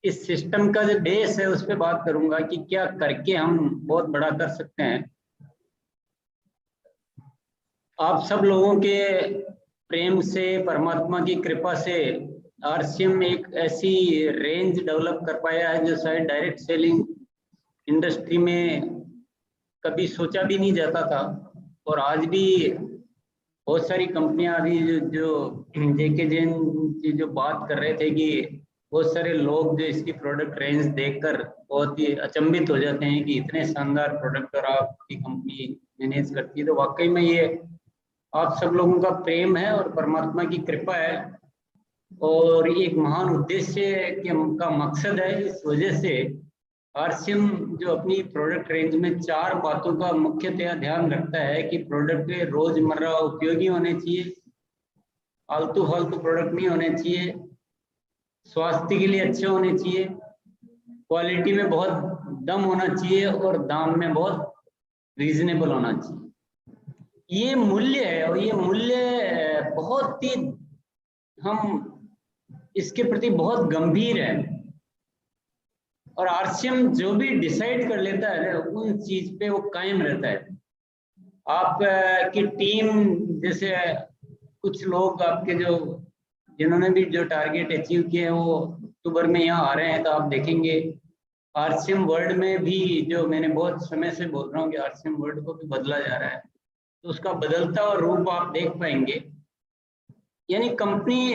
इस सिस्टम का जो बेस है उस पर बात करूंगा कि क्या करके हम बहुत बड़ा कर सकते हैं। आप सब लोगों के प्रेम से, परमात्मा की कृपा से आरसीएम एक ऐसी रेंज डेवलप कर पाया है जो शायद डायरेक्ट सेलिंग इंडस्ट्री में कभी सोचा भी नहीं जाता था। और आज भी बहुत सारी कंपनियां अभी जो जेके जैन की जो बात कर रहे थे कि बहुत सारे लोग जो इसकी प्रोडक्ट रेंज देखकर बहुत ही अचंभित हो जाते हैं कि इतने शानदार प्रोडक्ट और आपकी कंपनी मैनेज करती है। तो वाकई में ये आप सब लोगों का प्रेम है और परमात्मा की कृपा है और एक महान उद्देश्य का मकसद है। इस वजह से आरसीएम जो अपनी प्रोडक्ट रेंज में 4 बातों का मुख्यतया ध्यान रखता है कि प्रोडक्ट रोजमर्रा उपयोगी होने चाहिए, आलतू फालतू प्रोडक्ट नहीं होने चाहिए, स्वास्थ्य के लिए अच्छे होने चाहिए, क्वालिटी में बहुत दम होना चाहिए और दाम में बहुत रीजनेबल होना चाहिए। ये मूल्य है और ये मूल्य बहुत ही हम इसके प्रति बहुत गंभीर है और आरसीएम जो भी डिसाइड कर लेता है उन चीज पे वो कायम रहता है। आप की टीम जैसे कुछ लोग आपके जो जिन्होंने भी जो टारगेट अचीव किए हैं वो अक्टूबर में यहाँ आ रहे हैं, तो आप देखेंगे आरसीएम वर्ल्ड में भी, जो मैंने बहुत समय से बोल रहा हूँ कि आरसीएम वर्ल्ड को भी बदला जा रहा है, तो उसका बदलता हुआ रूप आप देख पाएंगे। यानी कंपनी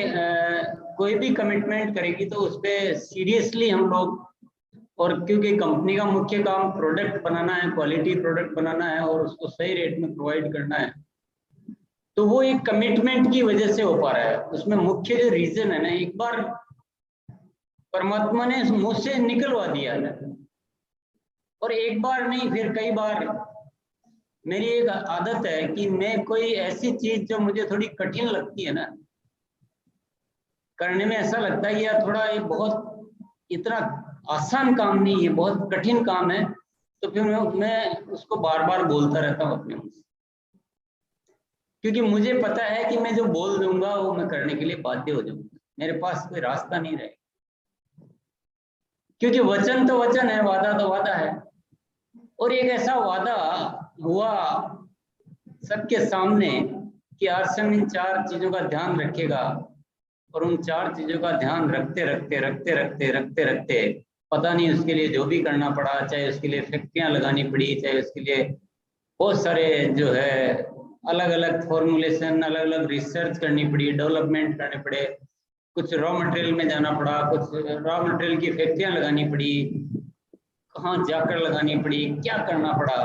कोई भी कमिटमेंट करेगी तो उस पर सीरियसली हम लोग, और क्योंकि कंपनी का मुख्य काम प्रोडक्ट बनाना है, क्वालिटी प्रोडक्ट बनाना है और उसको सही रेट में प्रोवाइड करना है, तो वो एक कमिटमेंट की वजह से हो पा रहा है। उसमें मुख्य जो रीजन है ना, एक बार परमात्मा ने मुंह से निकलवा दिया है और एक बार नहीं फिर कई बार। मेरी एक आदत है कि मैं कोई ऐसी चीज जो मुझे थोड़ी कठिन लगती है ना करने में, ऐसा लगता है कि यार थोड़ा ये बहुत इतना आसान काम नहीं है, बहुत कठिन काम है, तो फिर मैं उसको बार बार बोलता रहता हूँ अपने मुंह से, क्योंकि मुझे पता है कि मैं जो बोल दूंगा वो मैं करने के लिए बाध्य हो जाऊंगा, मेरे पास कोई रास्ता नहीं रहेगा। क्योंकि वचन तो वचन है, वादा तो वादा है। और एक ऐसा वादा हुआ सबके सामने कि आरसीएम इन 4 चीजों का ध्यान रखेगा और उन 4 चीजों का ध्यान रखते रखते रखते रखते रखते रखते पता नहीं उसके लिए जो भी करना पड़ा, चाहे उसके लिए फैक्ट्रियां लगानी पड़ी, चाहे उसके लिए बहुत सारे जो है अलग अलग फॉर्मुलेशन, अलग अलग रिसर्च करनी पड़ी, डेवलपमेंट करने पड़े, कुछ रॉ मटेरियल में जाना पड़ा, कुछ रॉ मटेरियल की फैक्ट्रियां लगानी पड़ी, कहाँ जाकर लगानी पड़ी, क्या करना पड़ा,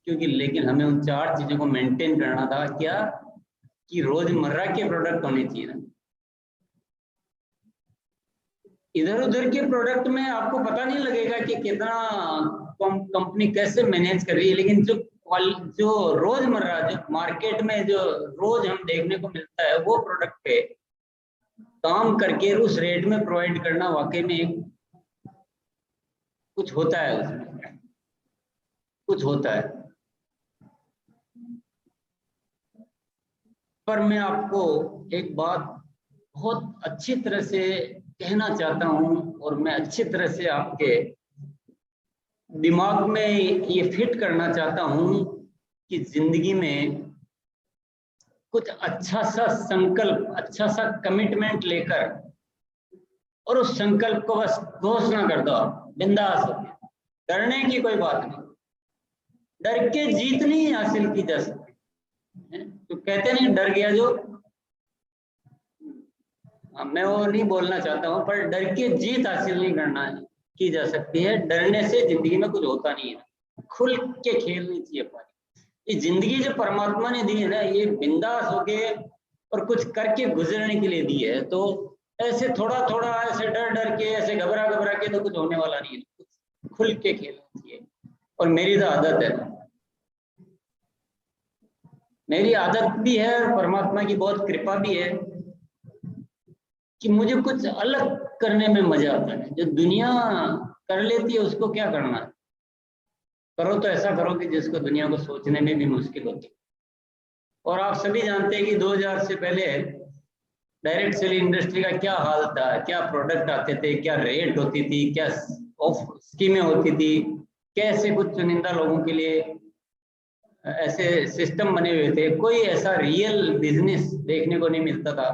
क्योंकि लेकिन हमें उन 4 चीजों को मेंटेन करना था। क्या कि रोजमर्रा के प्रोडक्ट होने चाहिए ना। इधर उधर के प्रोडक्ट में आपको पता नहीं लगेगा कि कितना कंपनी कैसे मैनेज कर रही है, लेकिन जो रोजमर्रा जो मार्केट में जो रोज हम देखने को मिलता है वो प्रोडक्ट पे काम करके उस रेट में प्रोवाइड करना वाकई में एक कुछ होता है, उसमें कुछ होता है। पर मैं आपको एक बात बहुत अच्छी तरह से कहना चाहता हूं और मैं अच्छी तरह से आपके दिमाग में ये फिट करना चाहता हूं कि जिंदगी में कुछ अच्छा सा संकल्प, अच्छा सा कमिटमेंट लेकर और उस संकल्प को बस घोषणा कर दो, आप बिंदास होकर। डरने की कोई बात नहीं, डर के जीत नहीं हासिल की जा सकती। तो कहते नहीं डर गया जो, मैं वो नहीं बोलना चाहता हूं, पर डर के जीत हासिल नहीं करना की जा सकती है। डरने से जिंदगी में कुछ होता नहीं है। खुल के खेलनी चाहिए पानी। ये जिंदगी जो परमात्मा ने दी है ना, ये बिंदास होके और कुछ करके गुजरने के लिए दी है। तो ऐसे थोड़ा थोड़ा ऐसे डर डर के, ऐसे घबरा घबरा के तो कुछ होने वाला नहीं है। कुछ खुल के खेलना चाहिए। और मेरी तो आदत है, मेरी आदत भी है और परमात्मा की बहुत कृपा भी है कि मुझे कुछ अलग करने में मजा आता है। जो दुनिया कर लेती है उसको क्या करना है, करो तो ऐसा करो कि जिसको दुनिया को सोचने में भी मुश्किल होती है। और आप सभी जानते हैं कि 2000 से पहले डायरेक्ट सेलिंग इंडस्ट्री का क्या हाल था, क्या प्रोडक्ट आते थे, क्या रेट होती थी, क्या ऑफ स्कीमें होती थी, कैसे कुछ चुनिंदा लोगों के लिए ऐसे सिस्टम बने हुए थे। कोई ऐसा रियल बिजनेस देखने को नहीं मिलता था।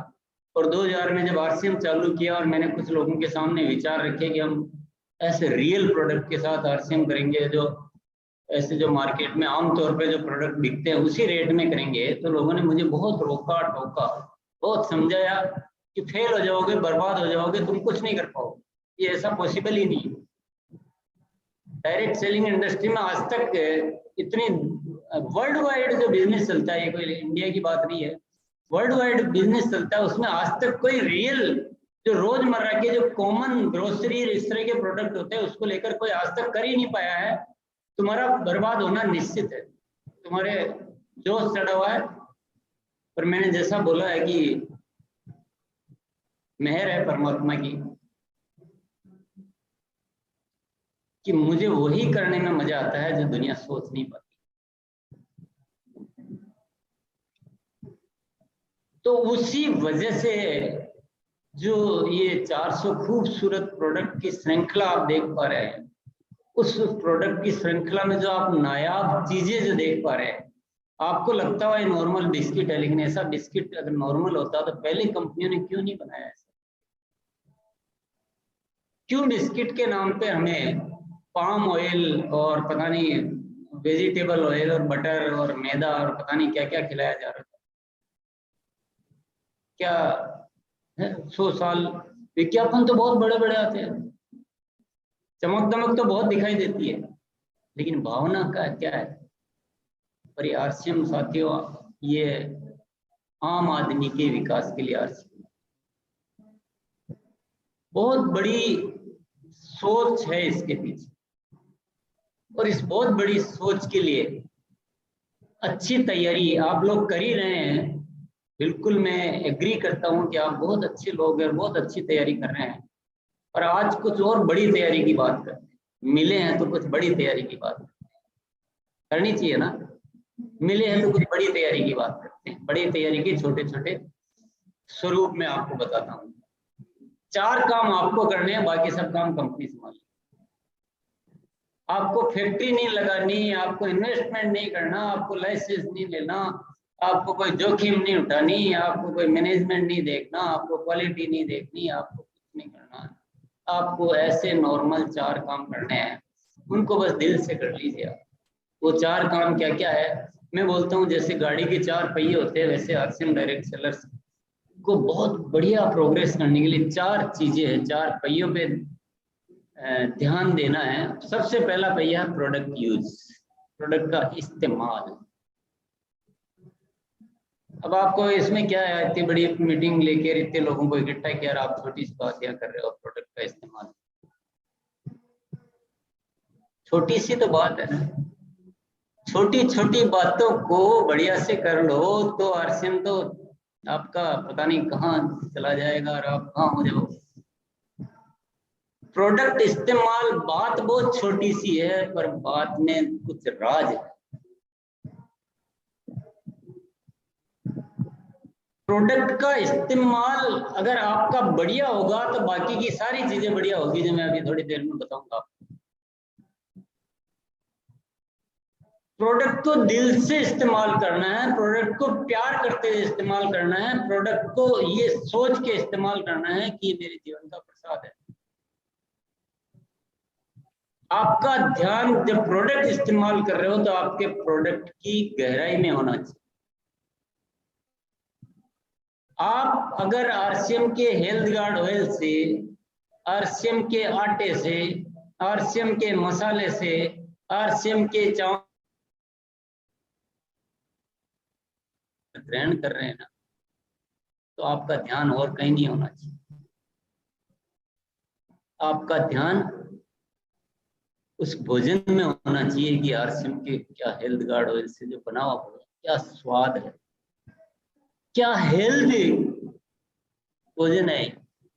और 2000 में जब आरसीएम चालू किया और मैंने कुछ लोगों के सामने विचार रखे कि हम ऐसे रियल प्रोडक्ट के साथ आरसीएम करेंगे, जो ऐसे जो मार्केट में आमतौर पे जो प्रोडक्ट बिकते हैं उसी रेट में करेंगे, तो लोगों ने मुझे बहुत रोका टोका, बहुत समझाया कि फेल हो जाओगे, बर्बाद हो जाओगे, तुम कुछ नहीं कर पाओगे, ये ऐसा पॉसिबल ही नहीं। डायरेक्ट सेलिंग इंडस्ट्री में आज तक इतनी वर्ल्ड वाइड जो बिजनेस चलता है, ये कोई इंडिया की बात नहीं है, वर्ल्ड वाइड बिजनेस चलता है, उसमें आज तक कोई रियल जो रोजमर्रा के जो कॉमन ग्रोसरी इस तरह के प्रोडक्ट होते हैं उसको लेकर कोई आज तक कर ही नहीं पाया है। तुम्हारा बर्बाद होना निश्चित है, तुम्हारे जोश चढ़ा हुआ है। पर मैंने जैसा बोला है कि मेहर है परमात्मा की कि मुझे वही करने में मजा आता है जो दुनिया सोच नहीं पाती। तो उसी वजह से जो ये 400 खूबसूरत प्रोडक्ट की श्रृंखला आप देख पा रहे हैं, उस प्रोडक्ट की श्रृंखला में जो आप नायाब चीजें जो देख पा रहे हैं, आपको लगता है नॉर्मल बिस्किट है, लेकिन ऐसा बिस्किट अगर नॉर्मल होता तो पहले कंपनियों ने क्यों नहीं बनाया ऐसा? क्यों बिस्किट के नाम पे हमें पाम ऑयल और पता नहीं वेजिटेबल ऑयल और बटर और मैदा और पता नहीं क्या क्या खिलाया जा रहा था? क्या 100 साल विज्ञापन तो बहुत बड़े बड़े आते हैं, चमक दमक तो बहुत दिखाई देती है, लेकिन भावना का क्या है? पर ये आरसीएम साथियों, ये आम आदमी के विकास के लिए आरसीएम बहुत बड़ी सोच है इसके पीछे, और इस बहुत बड़ी सोच के लिए अच्छी तैयारी आप लोग कर ही रहे हैं। बिल्कुल मैं एग्री करता हूं कि आप बहुत अच्छे लोग हैं, बहुत अच्छी तैयारी कर रहे हैं, और आज कुछ और बड़ी तैयारी की बात करते हैं। मिले हैं तो कुछ बड़ी तैयारी की बात करनी चाहिए ना, मिले हैं तो कुछ बड़ी तैयारी की बात करते हैं। बड़ी तैयारी के छोटे छोटे स्वरूप में आपको बताता हूँ। 4 काम आपको करने हैं, बाकी सब काम कंपनी संभाले। आपको फैक्ट्री नहीं लगानी, आपको इन्वेस्टमेंट नहीं करना, आपको लाइसेंस नहीं लेना, आपको कोई जोखिम नहीं उठानी, आपको कोई मैनेजमेंट नहीं देखना, आपको क्वालिटी नहीं देखनी, आपको कुछ नहीं करना। आपको ऐसे नॉर्मल 4 काम करने हैं, उनको बस दिल से कर लीजिए आप। वो 4 काम क्या क्या है? मैं बोलता हूँ जैसे गाड़ी के 4 पहिए होते हैं, वैसे आरसीएम डायरेक्ट सेलर्स को बहुत बढ़िया प्रोग्रेस करने के लिए 4 चीजें हैं, 4 पहियों पे ध्यान देना है। सबसे पहला पहिया प्रोडक्ट यूज, प्रोडक्ट का इस्तेमाल। अब आपको इसमें क्या है, इतनी बड़ी मीटिंग लेकर इतने लोगों को इकट्ठा किया, आप छोटी सी बात क्या कर रहे हो? प्रोडक्ट का इस्तेमाल, छोटी सी तो बात है ना। छोटी छोटी बातों को बढ़िया से कर लो तो आरसीएम तो आपका पता नहीं कहाँ चला जाएगा और आप कहाँ हो जाओ। प्रोडक्ट इस्तेमाल बात बहुत छोटी सी है, पर बात में कुछ राज है। प्रोडक्ट का इस्तेमाल अगर आपका बढ़िया होगा तो बाकी की सारी चीजें बढ़िया होगी, जो मैं अभी थोड़ी देर में बताऊंगा। प्रोडक्ट को दिल से इस्तेमाल करना है, प्रोडक्ट को प्यार करते हुए इस्तेमाल करना है, प्रोडक्ट को ये सोच के इस्तेमाल करना है कि ये मेरे जीवन का प्रसाद है। आपका ध्यान जब प्रोडक्ट इस्तेमाल कर रहे हो तो आपके प्रोडक्ट की गहराई में होना चाहिए। आप अगर आरसीएम के हेल्थ गार्ड ऑयल से, आरसीएम के आटे से, आरसीएम के मसाले से, आरसीएम के चावल ग्रहण कर रहे हैं ना, तो आपका ध्यान और कहीं नहीं होना चाहिए। आपका ध्यान उस भोजन में होना चाहिए कि आरसीएम के क्या हेल्थ गार्ड ऑयल से जो बना हुआ भोजन क्या स्वाद है, क्या हेल्दी भोजन है,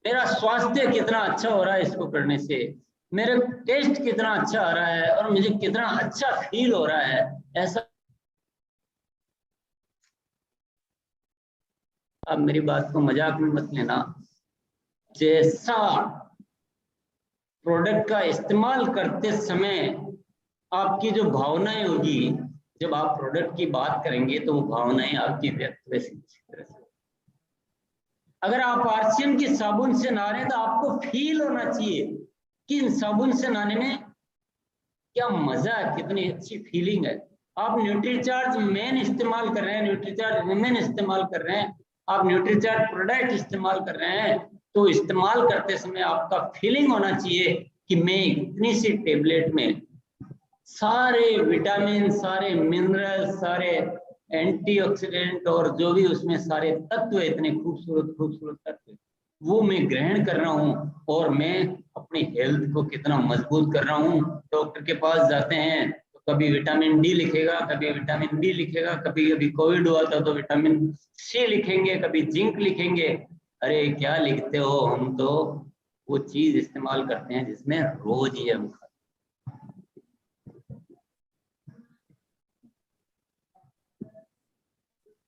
मेरा स्वास्थ्य कितना अच्छा हो रहा है इसको करने से, मेरा टेस्ट कितना अच्छा आ रहा है और मुझे कितना अच्छा फील हो रहा है। ऐसा आप मेरी बात को मजाक में मत लेना। जैसा प्रोडक्ट का इस्तेमाल करते समय आपकी जो भावनाएं होगी, जब आप प्रोडक्ट की बात करेंगे तो वो भावनाएं आपकी व्यक्त वैसी तरह से। अगर आप आरसीएम की साबुन से नहा रहे हैं तो आपको फील होना चाहिए कि इन साबुन से नहाने में क्या मजा है, कितनी अच्छी फीलिंग है। आप न्यूट्रीचार्ज मेन इस्तेमाल कर रहे हैं, न्यूट्रीचार्ज वुमेन इस्तेमाल कर रहे हैं, आप न्यूट्रीचार्ज प्रोडक्ट इस्तेमाल कर रहे हैं, तो इस्तेमाल करते समय आपका फीलिंग होना चाहिए कि मैं इतनी सी टेबलेट में सारे विटामिन, सारे मिनरल, सारे एंटीऑक्सीडेंट और जो भी उसमें सारे तत्व, इतने खूबसूरत खूबसूरत तत्व, वो मैं ग्रहण कर रहा हूँ और मैं अपनी हेल्थ को कितना मजबूत कर रहा हूँ। डॉक्टर के पास जाते हैं तो कभी विटामिन डी लिखेगा, कभी विटामिन बी लिखेगा, कभी कभी कोविड हुआ था तो विटामिन सी लिखेंगे, कभी जिंक लिखेंगे। अरे क्या लिखते हो, हम तो वो चीज इस्तेमाल करते हैं जिसमें रोज ही हम।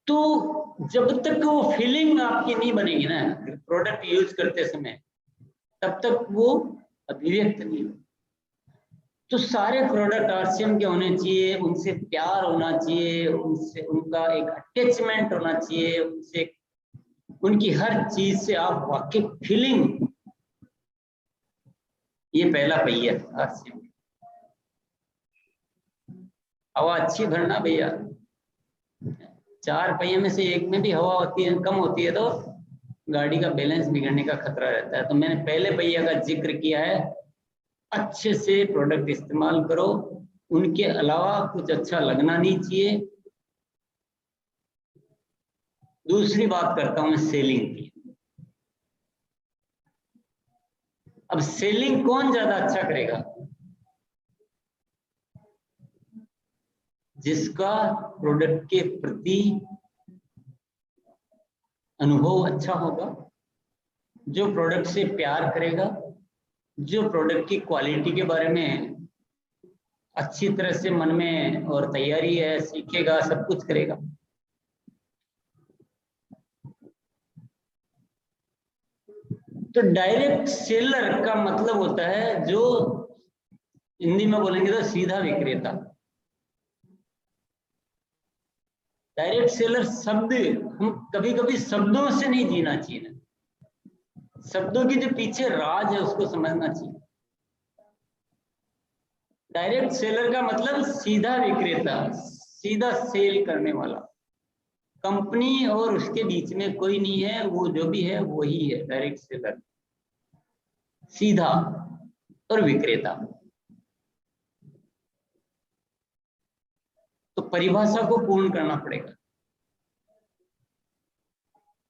तो जब तक वो फीलिंग आपकी नहीं बनेगी ना प्रोडक्ट यूज करते समय, तब तक वो अभिव्यक्त नहीं हो। तो सारे प्रोडक्ट आरसीएम के होने चाहिए, उनसे प्यार होना चाहिए, उनसे उनका एक अटैचमेंट होना चाहिए, उनसे उनकी हर चीज से आप वाकिफ फीलिंग। ये पहला पहिया आरसीएम। हवा अच्छी भरना भैया, 4 पहिए में से एक में भी हवा होती है, कम होती है तो गाड़ी का बैलेंस बिगड़ने का खतरा रहता है। तो मैंने पहले पहिया का जिक्र किया है, अच्छे से प्रोडक्ट इस्तेमाल करो, उनके अलावा कुछ अच्छा लगना नहीं चाहिए। दूसरी बात करता हूं मैं सेलिंग की। अब सेलिंग कौन ज्यादा अच्छा करेगा? जिसका प्रोडक्ट के प्रति अनुभव अच्छा होगा, जो प्रोडक्ट से प्यार करेगा, जो प्रोडक्ट की क्वालिटी के बारे में अच्छी तरह से मन में और तैयारी है, सीखेगा, सब कुछ करेगा। तो डायरेक्ट सेलर का मतलब होता है, जो हिंदी में बोलेंगे तो सीधा विक्रेता। डायरेक्ट सेलर शब्द, हम कभी कभी शब्दों से नहीं जीना चाहिए, शब्दों के जो पीछे राज है उसको समझना चाहिए। डायरेक्ट सेलर का मतलब सीधा विक्रेता, सीधा सेल करने वाला। कंपनी और उसके बीच में कोई नहीं है, वो जो भी है वही है डायरेक्ट सेलर, सीधा और विक्रेता। तो परिभाषा को पूर्ण करना पड़ेगा।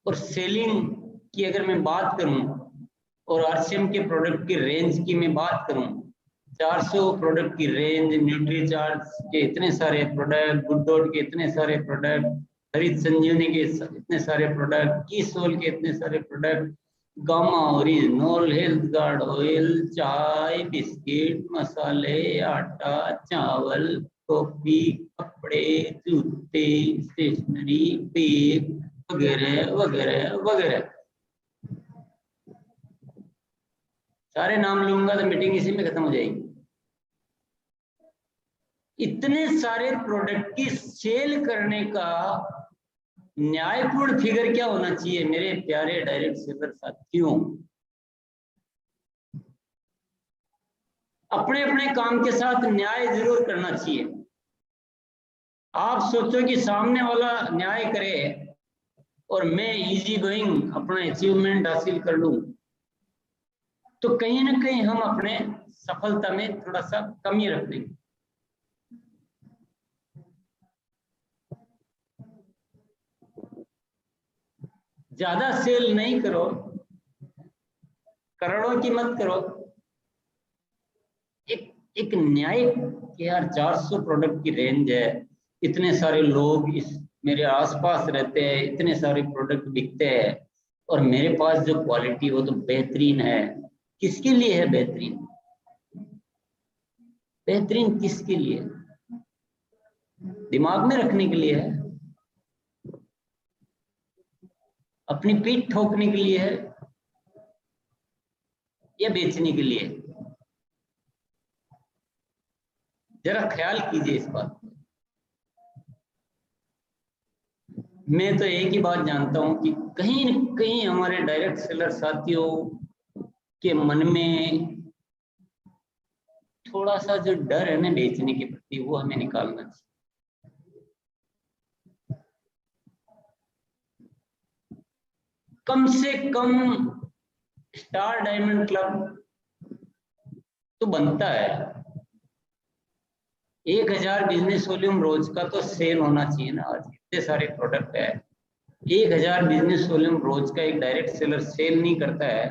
और सेलिंग की अगर मैं बात करूं और आरसीएम के प्रोडक्ट की रेंज की मैं बात करूं, 400 प्रोडक्ट की रेंज, न्यूट्रीचार्ज के इतने सारे प्रोडक्ट, गुड डॉट के इतने सारे प्रोडक्ट, हरित संजीवनी के इतने सारे प्रोडक्ट, कीसोल के इतने सारे product, gamma original, health guard oil, चाय, बिस्किट, मसाले, आटा, चावल, कॉफी, कपड़े, जूते, स्टेशनरी, बैग वगैरह वगैरह वगैरह। सारे नाम लूंगा तो मीटिंग इसी में खत्म हो जाएगी। इतने सारे प्रोडक्ट की सेल करने का न्यायपूर्ण फिगर क्या होना चाहिए मेरे प्यारे डायरेक्ट सेलर साथियों? अपने अपने काम के साथ न्याय जरूर करना चाहिए। आप सोचो कि सामने वाला न्याय करे और मैं इजी गोइंग अपना अचीवमेंट हासिल कर लूं, तो कहीं ना कहीं हम अपने सफलता में थोड़ा सा कमी रख देंगे। ज्यादा सेल नहीं करो, करोड़ों की मत करो, एक एक न्याय कि यार 400 प्रोडक्ट की रेंज है, इतने सारे लोग इस मेरे आसपास रहते हैं, इतने सारे प्रोडक्ट बिकते हैं और मेरे पास जो क्वालिटी वो तो बेहतरीन है। किसके लिए है बेहतरीन? बेहतरीन किसके लिए? दिमाग में रखने के लिए है। अपनी पीठ ठोकने के लिए है या बेचने के लिए? जरा ख्याल कीजिए इस बात पर। मैं तो एक ही बात जानता हूं कि कहीं न कहीं हमारे डायरेक्ट सेलर साथियों के मन में थोड़ा सा जो डर है ना बेचने के प्रति, वो हमें निकालना चाहिए। कम से कम स्टार डायमंड क्लब तो बनता है, 1000 बिजनेस वॉल्यूम रोज का तो सेल होना चाहिए ना। आज इतने सारे प्रोडक्ट है, 1000 बिजनेस वॉल्यूम रोज का एक डायरेक्ट सेलर सेल नहीं करता है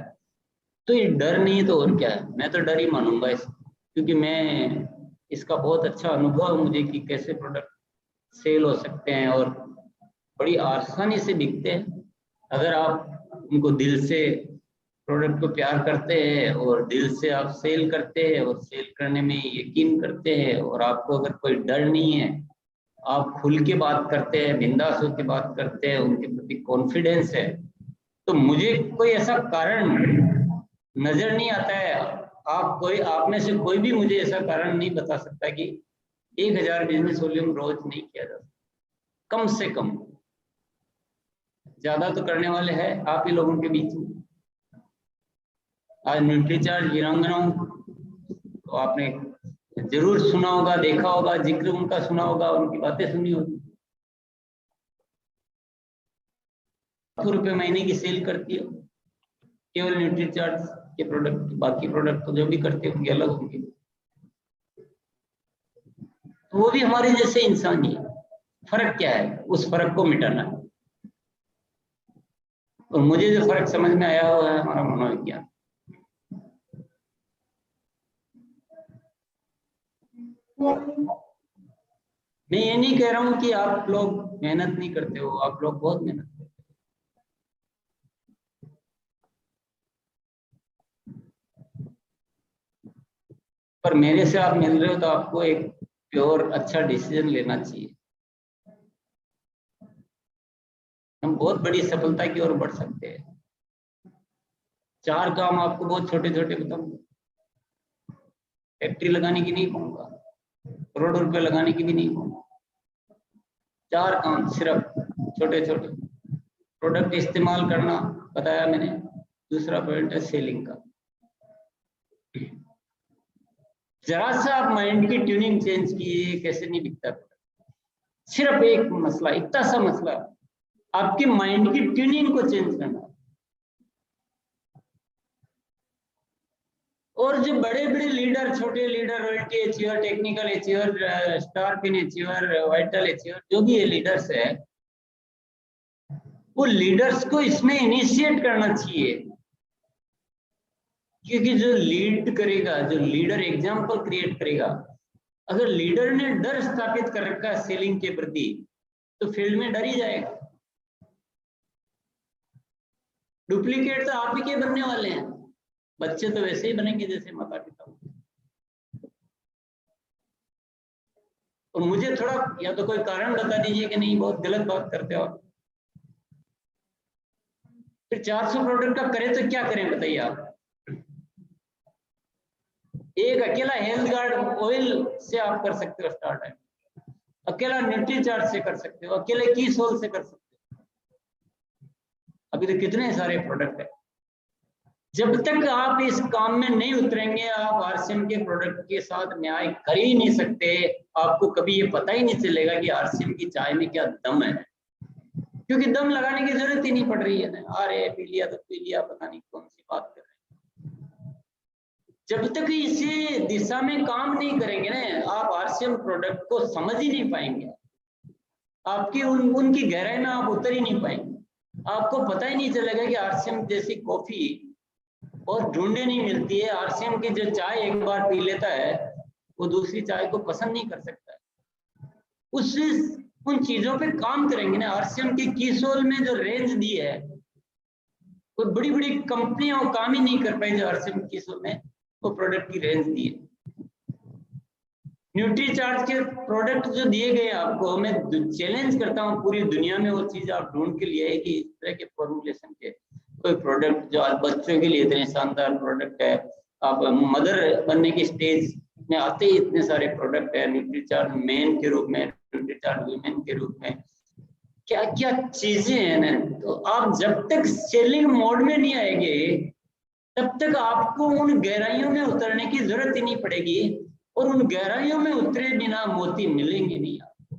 तो ये डर नहीं है तो और क्या है? मैं तो डर ही मानूंगा इसको, क्योंकि मैं इसका बहुत अच्छा अनुभव है मुझे कि कैसे प्रोडक्ट सेल हो सकते हैं और बड़ी आसानी से बिकते हैं। अगर आप उनको दिल से प्रोडक्ट को प्यार करते हैं और दिल से आप सेल करते हैं और सेल करने में यकीन करते हैं और आपको अगर कोई डर नहीं है, आप खुल के बात करते हैं, बिंदास होकर बात करते हैं, उनके प्रति कॉन्फिडेंस है, तो मुझे कोई ऐसा कारण नजर नहीं आता है। आप में से कोई भी मुझे ऐसा कारण नहीं बता सकता कि 1000 बिजनेस वॉल्यूम रोज नहीं किया जा सकता। कम से कम, ज्यादा तो करने वाले हैं आप ही लोगों के बीच में। आज न्यूट्रीचार्ज वीरांगनाओं तो आपने जरूर सुना होगा, देखा होगा, जिक्र उनका सुना होगा, उनकी बातें सुनी होगी। ₹1,00,000 महीने की सेल करती है केवल न्यूट्रीचार्ज के प्रोडक्ट। बाकी प्रोडक्ट तो जो भी करते होंगे अलग होंगे, तो वो भी हमारे जैसे इंसान ही है। फर्क क्या है? उस फर्क को मिटाना है। और मुझे जो फर्क समझ में आया हुआ है हमारा मनोविज्ञान। मैं ये नहीं कह रहा हूं कि आप लोग मेहनत नहीं करते हो, आप लोग बहुत मेहनत करते हो, पर मेरे से आप मिल रहे हो तो आपको एक प्योर अच्छा डिसीजन लेना चाहिए। हम बहुत बड़ी सफलता की ओर बढ़ सकते हैं। 4 काम आपको बहुत छोटे छोटे बताऊंगा, फैक्ट्री लगाने की नहीं कहूंगा, करोड़ों रुपए लगाने की भी नहीं कहूंगा। 4 काम सिर्फ छोटे छोटे। प्रोडक्ट इस्तेमाल करना बताया मैंने, दूसरा पॉइंट है सेलिंग का। जरा सा आप माइंड की ट्यूनिंग चेंज कीजिए, कैसे नहीं बिकता। सिर्फ एक मसला, इतना सा मसला, आपकी माइंड की ट्यूनिंग को चेंज करना। और जो बड़े बड़े लीडर, छोटे leader, royalty achiever, technical achiever, star pin achiever, vital achiever, जो भी ये लीडर्स है, वो लीडर्स को इसमें इनिशिएट करना चाहिए। क्योंकि जो लीड करेगा, जो लीडर एग्जाम्पल क्रिएट करेगा, अगर लीडर ने डर स्थापित कर रखा है सेलिंग के प्रति, तो फील्ड में डर ही जाएगा। डुप्लीकेट तो आप ही के बनने वाले हैं, बच्चे तो वैसे ही बनेंगे जैसे माता पिता। और मुझे थोड़ा या तो कोई कारण बता दीजिए कि नहीं बहुत गलत बात करते हो आप। फिर 400 प्रोडक्ट का करें तो क्या करें बताइए आप? एक अकेला हेल्थ गार्ड ऑयल से आप कर सकते हो स्टार्ट है, अकेला न्यूट्रीचार्ज से कर सकते हो, अकेले की सोल से कर सकते हो। अभी तो कितने सारे प्रोडक्ट है। जब तक आप इस काम में नहीं उतरेंगे, आप आरसीएम के प्रोडक्ट के साथ न्याय कर ही नहीं सकते। आपको कभी ये पता ही नहीं चलेगा कि आरसीएम की चाय में क्या दम है, क्योंकि दम लगाने की जरूरत ही नहीं पड़ रही है ना। अरे पी लिया तो पी लिया, पता नहीं कौन सी बात कर रहे हैं। जब तक इसी दिशा में काम नहीं करेंगे ना, आप आरसीएम प्रोडक्ट को समझ ही नहीं पाएंगे। आपकी उनकी गहराई में आप उतर ही नहीं पाएंगे। आपको पता ही नहीं चलेगा कि आरसीएम जैसी कॉफी और ढूंढने नहीं मिलती है। आरसीएम की जो चाय एक बार पी लेता है, वो दूसरी चाय को पसंद नहीं कर सकता है। उन चीजों पे काम करेंगे ना। आरसीएम की कीसोल में जो रेंज दी है, कोई बड़ी बड़ी कंपनियां वो काम ही नहीं कर पाई जो आरसीएम कीसोल में वो प्रोडक्ट की रेंज दी है। न्यूट्री चार्ज के प्रोडक्ट जो दिए गए आपको, मैं चैलेंज करता हूँ पूरी दुनिया में वो चीज आप ढूंढ के लिए है कि इस तरह के फॉर्मुलेशन के कोई प्रोडक्ट जो आज बच्चों के लिए इतने शानदार प्रोडक्ट है, आप मदर बनने की स्टेज में आते ही इतने सारे प्रोडक्ट है, न्यूट्री चार्ज मेन के रूप में, न्यूट्री चार्ज वुमेन के रूप में, क्या क्या चीजें हैं ना। तो आप जब तक सेलिंग मोड में नहीं आएंगे तब तक आपको उन गहराइयों में उतरने की जरूरत ही नहीं पड़ेगी, और उन गहराइयों में उतरे बिना मोती मिलेंगे नहीं। आपको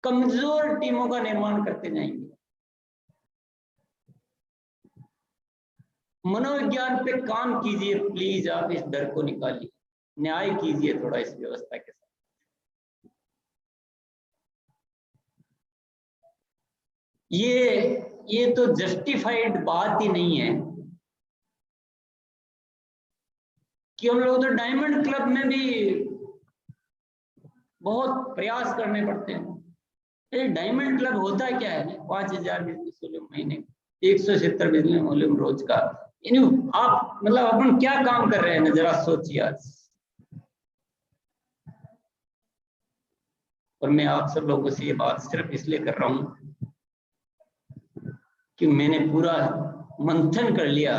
कमजोर टीमों का निर्माण करते जाएंगे। मनोविज्ञान पे काम कीजिए प्लीज, आप इस डर को निकालिए, न्याय कीजिए थोड़ा इस व्यवस्था के साथ। ये तो जस्टिफाइड बात ही नहीं है कि हम लोग तो डायमंड क्लब में भी बहुत प्रयास करने पड़ते हैं। ये डायमंड क्लब होता क्या है? 5000 बिजनेस वॉल्यूम महीने, 170 बिजनेस वॉल्यूम रोज का। आप मतलब अपन क्या काम कर रहे हैं ना, जरा सोचिए आज। और मैं आप सब लोगों से ये बात सिर्फ इसलिए कर रहा हूं कि मैंने पूरा मंथन कर लिया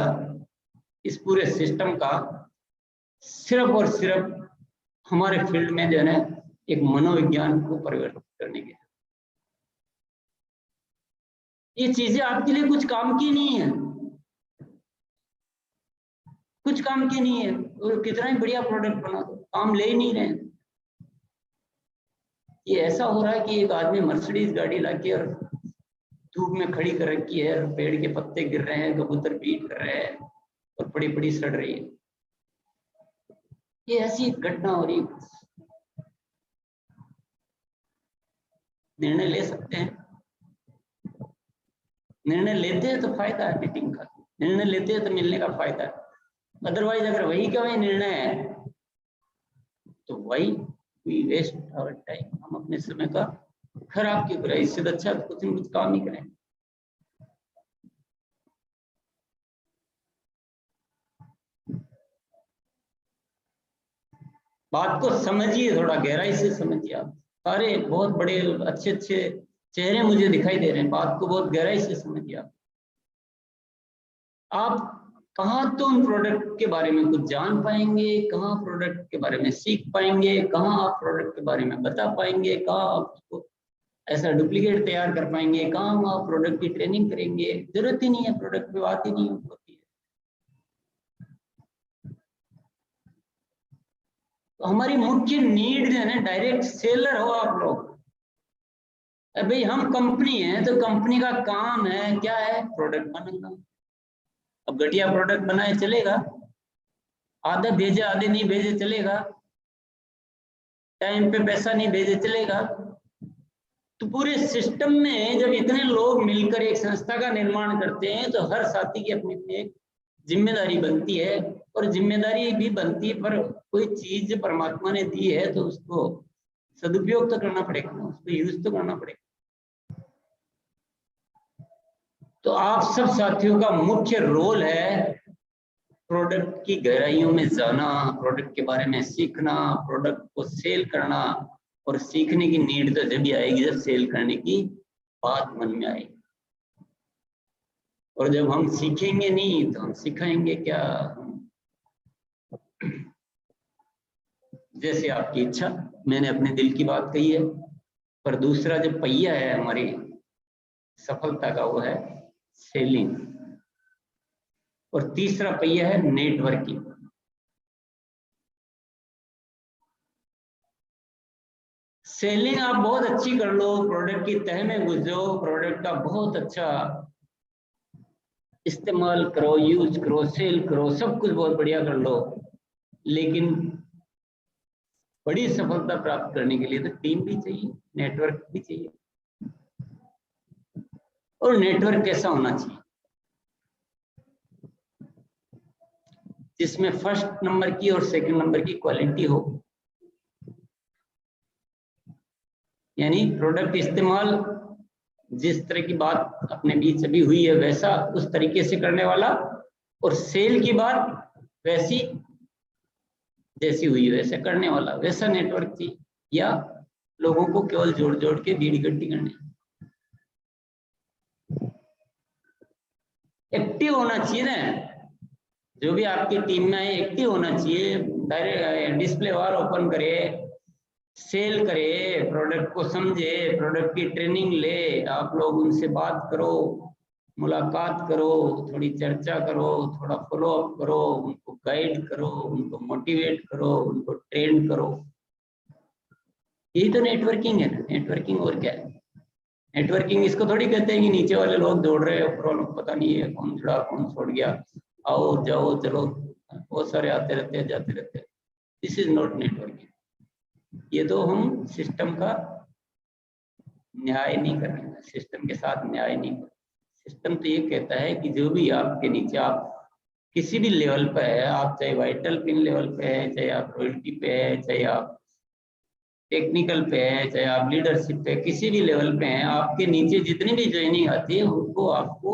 इस पूरे सिस्टम का, सिर्फ और सिर्फ हमारे फील्ड में जो है एक मनोविज्ञान को परिवर्तित करने के। ये चीजें आपके लिए कुछ काम की नहीं है, कुछ काम की नहीं है, और कितना ही बढ़िया प्रोडक्ट बना दो काम ले ही नहीं रहे। ये ऐसा हो रहा है कि एक आदमी मर्सिडीज गाड़ी लाके और धूप में खड़ी कर रखी है, और पेड़ के पत्ते गिर रहे हैं, कबूतर पीट कर रहे हैं, और बड़ी बड़ी सड़ रही है। ये ऐसी घटना हो रही है। निर्णय ले सकते हैं, निर्णय लेते हैं तो फायदा है मीटिंग का, निर्णय लेते हैं तो मिलने का फायदा है। अदरवाइज अगर वही का वही निर्णय है तो वही वी वेस्ट आवर टाइम, हम अपने समय का खराब क्यों करें? इससे अच्छा कुछ न कुछ काम ही करें। बात को समझिए, थोड़ा गहराई से समझिए। आप सारे बहुत बड़े अच्छे अच्छे चेहरे मुझे दिखाई दे रहे हैं, बात को बहुत गहराई से समझिए। आप कहाँ तो उन प्रोडक्ट के बारे में कुछ जान पाएंगे, कहाँ प्रोडक्ट के बारे में सीख पाएंगे, कहाँ आप प्रोडक्ट के बारे में बता पाएंगे, कहाँ आप उसको ऐसा डुप्लीकेट तैयार कर पाएंगे, कहाँ आप प्रोडक्ट की ट्रेनिंग करेंगे। जरूरत ही नहीं है, प्रोडक्ट पे बात ही नहीं होती है। तो हमारी मुख्य नीड जो है ना, डायरेक्ट सेलर हो आप लोग। भाई हम कंपनी है तो कंपनी का काम है क्या है? प्रोडक्ट बनाना। अब घटिया प्रोडक्ट बनाए चलेगा? आधा भेजे आधे नहीं भेजे चलेगा? टाइम पे पैसा नहीं भेजे चलेगा? तो पूरे सिस्टम में जब इतने लोग मिलकर एक संस्था का निर्माण करते हैं तो हर साथी की अपनी अपनी एक जिम्मेदारी बनती है, और जिम्मेदारी भी बनती है, पर कोई चीज परमात्मा ने दी है तो उसको सदुपयोग तो करना पड़ेगा ना, उसको यूज तो करना पड़ेगा। तो आप सब साथियों का मुख्य रोल है प्रोडक्ट की गहराइयों में जाना, प्रोडक्ट के बारे में सीखना, प्रोडक्ट को सेल करना। और सीखने की नीड तो जब भी आएगी जब सेल करने की बात मन में आएगी। और जब हम सीखेंगे नहीं तो हम सिखाएंगे क्या? जैसे आपकी इच्छा, मैंने अपने दिल की बात कही है। पर दूसरा जो पहिया है हमारी सफलता का वो है सेलिंग, और तीसरा पहिया है नेटवर्किंग। सेलिंग आप बहुत अच्छी कर लो, प्रोडक्ट की तह में घुस जाओ, प्रोडक्ट का बहुत अच्छा इस्तेमाल करो, यूज करो, सेल करो, सब कुछ बहुत बढ़िया कर लो। लेकिन बड़ी सफलता प्राप्त करने के लिए तो टीम भी चाहिए, नेटवर्क भी चाहिए। और नेटवर्क कैसा होना चाहिए? जिसमें फर्स्ट नंबर की और सेकंड नंबर की क्वालिटी हो, यानी प्रोडक्ट इस्तेमाल जिस तरह की बात अपने बीच अभी हुई है वैसा उस तरीके से करने वाला, और सेल की बात वैसी जैसी हुई वैसे करने वाला, वैसा नेटवर्क चाहिए, या लोगों को केवल जोड़ जोड़ के बीड़ी गड्डी करनी। एक्टिव होना चाहिए ना, जो भी आपकी टीम में है एक्टिव होना चाहिए। डायरेक्ट डिस्प्ले वॉल ओपन करे, सेल करे, प्रोडक्ट को समझे, प्रोडक्ट की ट्रेनिंग ले, आप लोग उनसे बात करो, मुलाकात करो, थोड़ी चर्चा करो, थोड़ा फॉलो अप करो, उनको गाइड करो, उनको मोटिवेट करो, उनको ट्रेन करो। यही तो नेटवर्किंग है। नेटवर्किंग और क्या है? नेटवर्किंग इसको थोड़ी कहते हैं कि नीचे वाले लोग दौड़ रहे हैं, ऊपर वालों को पता नहीं है कौन जुड़ा कौन छोड़ गया, आओ जाओ चलो, बहुत सारे आते रहते हैं जाते रहते हैं। This is not networking. ये तो हम सिस्टम का न्याय नहीं कर रहे हैं, सिस्टम के साथ न्याय नहीं कर रहे। सिस्टम तो ये कहता है कि जो भी आपके नीचे, आप किसी भी लेवल पे है, आप चाहे वाइटल पिन लेवल पे है, चाहे आप रॉयल्टी पे है, चाहे आप टेक्निकल पे है, चाहे आप लीडरशिप पे, किसी भी लेवल पे हैं, आपके नीचे जितनी भी ज्वाइनिंग आती है उनको आपको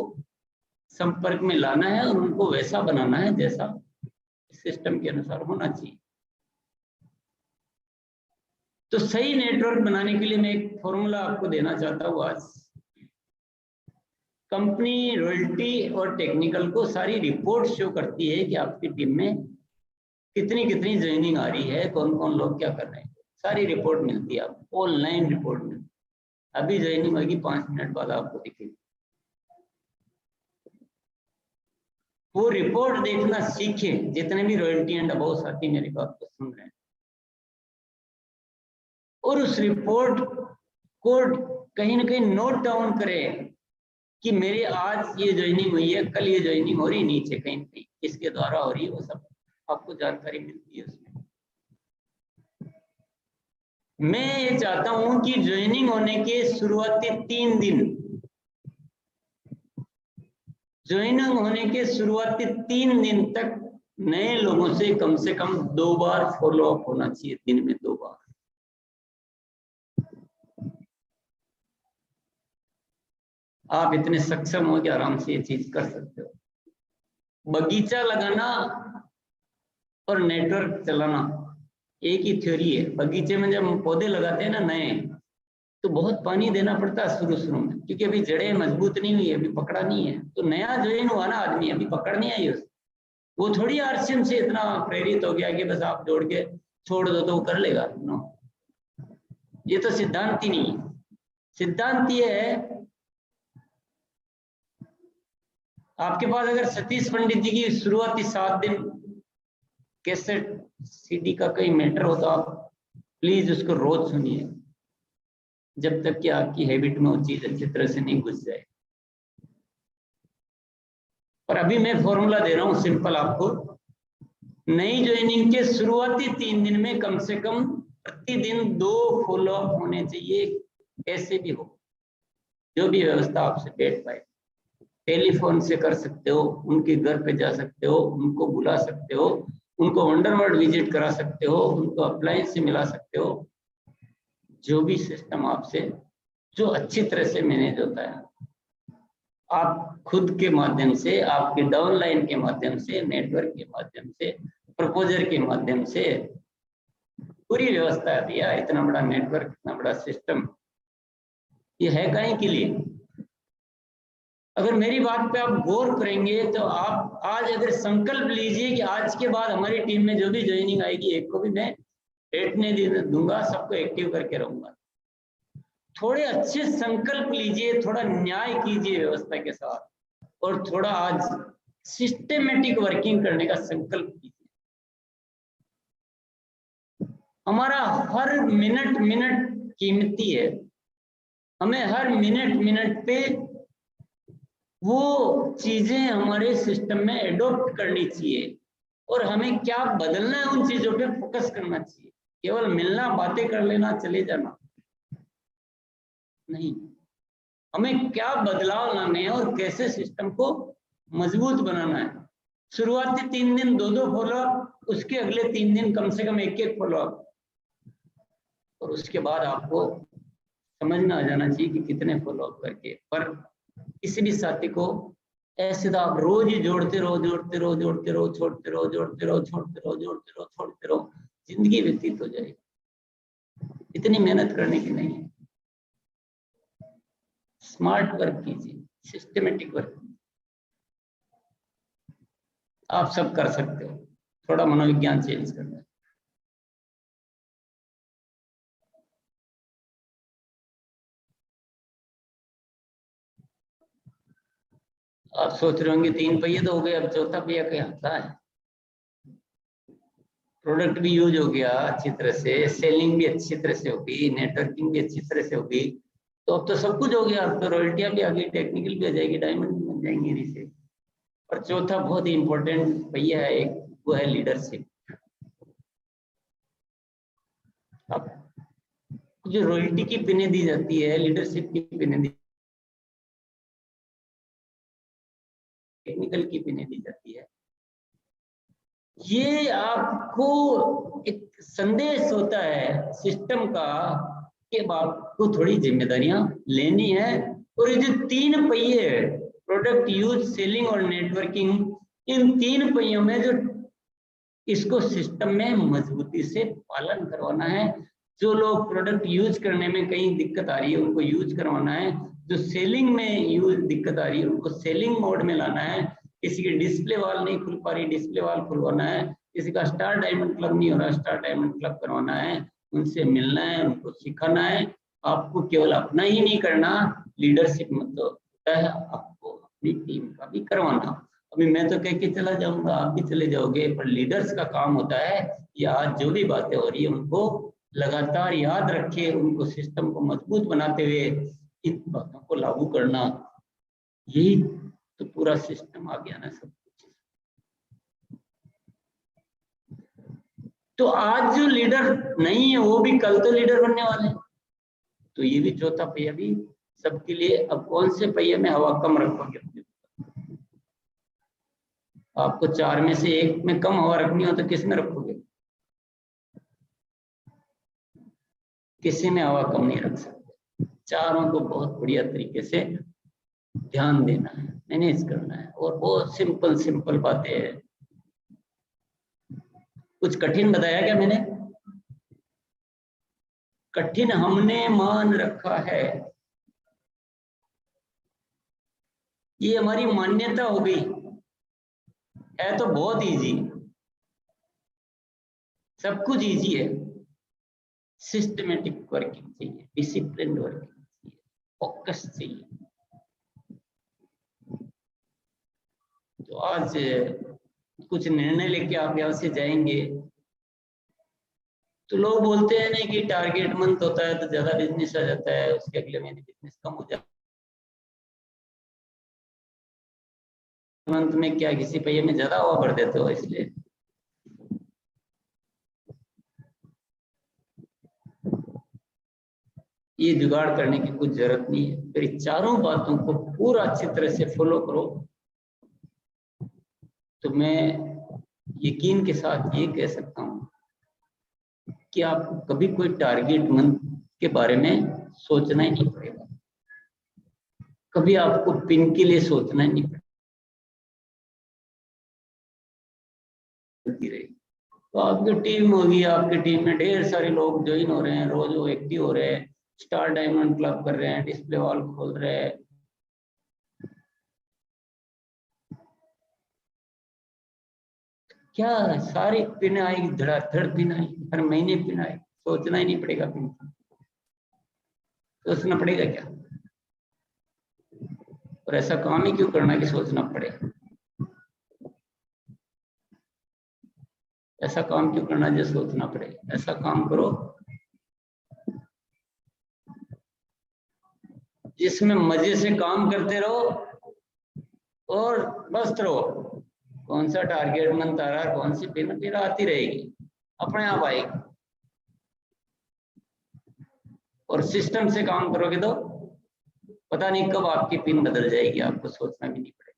संपर्क में लाना है और उनको वैसा बनाना है जैसा सिस्टम के अनुसार होना चाहिए। तो सही नेटवर्क बनाने के लिए मैं एक फॉर्मूला आपको देना चाहता हूँ आज। कंपनी रॉयल्टी और टेक्निकल को सारी रिपोर्ट शो करती है कि आपकी टीम में कितनी कितनी ज्वाइनिंग आ रही है, कौन कौन लोग क्या कर रहे हैं, सारी रिपोर्ट मिलती है आपको, ऑनलाइन रिपोर्ट मिलती है। अभी ज्वाइनिंग होगी, 5 मिनट बाद आपको दिखेगी। वो रिपोर्ट देखना सीखे, जितने भी रॉयल्टी एंड अबाउ साथी मेरी बात को सुन रहे हैं, और उस रिपोर्ट को कहीं ना कहीं नोट डाउन करें कि मेरी आज ये ज्वाइनिंग हुई है, कल ये ज्वाइनिंग हो रही, नीचे कहीं ना कहीं किसके द्वारा हो रही है, वो सब आपको जानकारी मिलती है उसमें। मैं ये चाहता हूं कि ज्वाइनिंग होने के शुरुआती 3 दिन, ज्वाइनिंग होने के शुरुआती 3 दिन तक नए लोगों से कम 2 बार फॉलो अप होना चाहिए, दिन में 2 बार। आप इतने सक्षम हो कि आराम से ये चीज कर सकते हो। बगीचा लगाना और नेटवर्क चलाना एक ही थ्योरी है। बगीचे में जब हम पौधे लगाते हैं ना नए, तो बहुत पानी देना पड़ता है शुरू में, क्योंकि अभी जड़ें मजबूत नहीं हुई है, अभी पकड़ा नहीं है। तो नया ज्वाइन हुआ ना आदमी, अभी पकड़ नहीं आई उसको, वो थोड़ी आरसीएम से इतना प्रेरित हो गया कि बस आप जोड़ के छोड़ दो तो वो कर लेगा। नो, ये तो सिद्धांत ही नहीं है। सिद्धांत ये है, आपके पास अगर सतीश पंडित जी की शुरुआती 7 दिन कैसेट सीडी का कोई मैटर हो तो आप प्लीज उसको रोज सुनिए, जब तक कि आपकी हैबिट में वो चीज अच्छी तरह से नहीं घुस जाए। और अभी मैं फॉर्मूला दे रहा हूं सिंपल आपको। नई ज्वाइनिंग के शुरुआती 3 दिन में कम से कम प्रतिदिन 2 फॉलोअप होने चाहिए, कैसे भी हो, जो भी व्यवस्था आपसे बैठ पाए। टेलीफोन से कर सकते हो, उनके घर पे जा सकते हो, उनको बुला सकते हो, उनको वंडरवर्ल्ड विजिट करा सकते हो, उनको अप्लायंस से मिला सकते हो, जो भी सिस्टम आपसे जो अच्छी तरह से मैनेज होता है, आप खुद के माध्यम से, आपके डाउनलाइन के माध्यम से, नेटवर्क के माध्यम से, प्रपोजर के माध्यम से, पूरी व्यवस्था है भैया। इतना बड़ा नेटवर्क, इतना बड़ा सिस्टम, ये है काहे के लिए? अगर मेरी बात पे आप गौर करेंगे तो आप आज अगर संकल्प लीजिए कि आज के बाद हमारी टीम में जो भी ज्वाइनिंग आएगी, एक को भी मैं बैठने दूंगा, सबको एक्टिव करके रहूंगा। थोड़े अच्छे संकल्प लीजिए, थोड़ा न्याय कीजिए व्यवस्था के साथ, और थोड़ा आज सिस्टेमेटिक वर्किंग करने का संकल्प कीजिए। हमारा हर मिनट कीमती है, हमें हर मिनट पे वो चीजें हमारे सिस्टम में एडॉप्ट करनी चाहिए, और हमें क्या बदलना है उन चीजों पे फोकस करना चाहिए। केवल मिलना, बातें कर लेना, चले जाना नहीं, हमें क्या बदलाव लाने हैं और कैसे सिस्टम को मजबूत बनाना है। शुरुआती 3 दिन 2 फॉलोअप, उसके अगले 3 दिन कम से कम 1 फॉलोअप, और उसके बाद आपको समझ में आ जाना चाहिए कि कितने फॉलोअप करके। पर किसी भी साथी को ऐसे तो आप रोज ही जोड़ते रहो, जोड़ते रहो, जोड़ते रहो, छोड़ते रहो, जोड़ते रहो, छोड़ते रहो, जोड़ते रहो, छोड़ते रहो, जिंदगी व्यतीत हो जाएगी। इतनी मेहनत करने की नहीं है। स्मार्ट वर्क कीजिए, सिस्टमेटिक वर्क आप सब कर सकते हो। थोड़ा मनोविज्ञान चेंज करना है। आप सोच रहे होंगे 3 पहिए तो हो गए, अब चौथा पहिया क्या आता है? प्रोडक्ट भी यूज हो गया अच्छी तरह से, सेलिंग भी अच्छी तरह से होगी, नेटवर्किंग भी अच्छी तरह से होगी, तो अब तो सब कुछ हो गया। अब तो रॉयल्टियां भी आ गई, टेक्निकल भी आ जाएगी, डायमंड भी बन जाएंगे इन्हीं से। और चौथा बहुत ही इंपॉर्टेंट पहिया है एक, वो है लीडरशिप। अब जो रॉयल्टी की पिनें दी जाती है, लीडरशिप की पिनें दी, टेक्निकल की पिनें दी जाती है, ये आपको एक संदेश होता है सिस्टम का कि अब आपको थोड़ी जिम्मेदारियां लेनी है। और ये जो 3 पहिए, प्रोडक्ट, यूज, सेलिंग और नेटवर्किंग, इन 3 पहियों में जो इसको सिस्टम में मजबूती से पालन करवाना है। जो लोग प्रोडक्ट यूज करने में कहीं दिक्कत आ रही है उनको यूज करवाना है, जो सेलिंग में यूज दिक्कत आ रही है उनको सेलिंग मोड में लाना है, किसी की डिस्प्ले वाल नहीं खुल पा रही, डिस्प्ले वाल खुलवाना है, किसी का स्टार डायमंड क्लब नहीं हो रहा, स्टार डायमंड क्लब करवाना है, उनसे मिलना है, उनको सिखाना है। आपको केवल अपना ही नहीं करना, लीडरशिप मतलब होता है आपको अपनी टीम का भी करवाना। अभी मैं तो कह के चला जाऊंगा, आप भी चले जाओगे, पर लीडर्स का काम होता है ये आज जो भी बातें हो रही है उनको लगातार याद रखे, उनको सिस्टम को मजबूत बनाते हुए इन बातों को लागू करना। यही तो पूरा सिस्टम आ गया ना सब कुछ। तो आज जो लीडर नहीं है वो भी कल तो लीडर बनने वाले हैं। तो ये भी चौथा पहिया भी सबके लिए। अब कौन से पहिए में हवा कम रखोगे? आपको 4 में से 1 में कम हवा रखनी हो तो किस में रखोगे? किसी में हवा कम नहीं रख सकते। चारों को बहुत बढ़िया तरीके से ध्यान देना है, मैनेज करना है, और बहुत सिंपल सिंपल बातें हैं। कुछ कठिन बताया क्या मैंने? कठिन हमने मान रखा है, ये हमारी मान्यता हो गई है। तो बहुत इजी, सब कुछ इजी है। सिस्टमेटिक वर्किंग चाहिए, डिसिप्लिन वर्किंग चाहिए, फोकस चाहिए। तो आज कुछ निर्णय लेके आप यहाँ से जाएंगे। तो लोग बोलते हैं ना कि टारगेट मंथ होता है तो ज्यादा बिजनेस आ जाता है, उसके अगले महीने बिजनेस कम हो जाता है। मंथ में क्या किसी पहिए में ज्यादा हवा भर देते हो, इसलिए ये जुगाड़ करने की कुछ जरूरत नहीं है। फिर चारों बातों को पूरा अच्छी तरह से फॉलो करो, तो मैं यकीन के साथ ये कह सकता हूँ कि आपको कभी कोई टारगेट मंथ के बारे में सोचना ही नहीं पड़ेगा, कभी आपको पिन के लिए सोचना ही नहीं पड़ेगा। तो आपकी टीम होगी, आपकी टीम में ढेर सारे लोग ज्वाइन हो रहे हैं, रोज वो एक्टिव हो रहे हैं, स्टार डायमंड क्लब कर रहे हैं, डिस्प्ले वॉल खोल रहे हैं। क्या सारी पिन आएगी, धड़ाधड़ पिन आएगी, हर महीने पिन आएगी, सोचना ही नहीं पड़ेगा पिन, सोचना पड़ेगा क्या? और ऐसा काम ही क्यों करना कि सोचना पड़े? ऐसा काम क्यों करना जो सोचना पड़े? ऐसा काम करो जिसमें मजे से काम करते रहो और मस्त रहो। कौन सा टारगेट मंथ आ रहा है, कौन सी पिन फिर आती रहेगी, अपने आप आएगी। और सिस्टम से काम करोगे तो पता नहीं कब आपकी पिन बदल जाएगी, आपको सोचना भी नहीं पड़ेगा।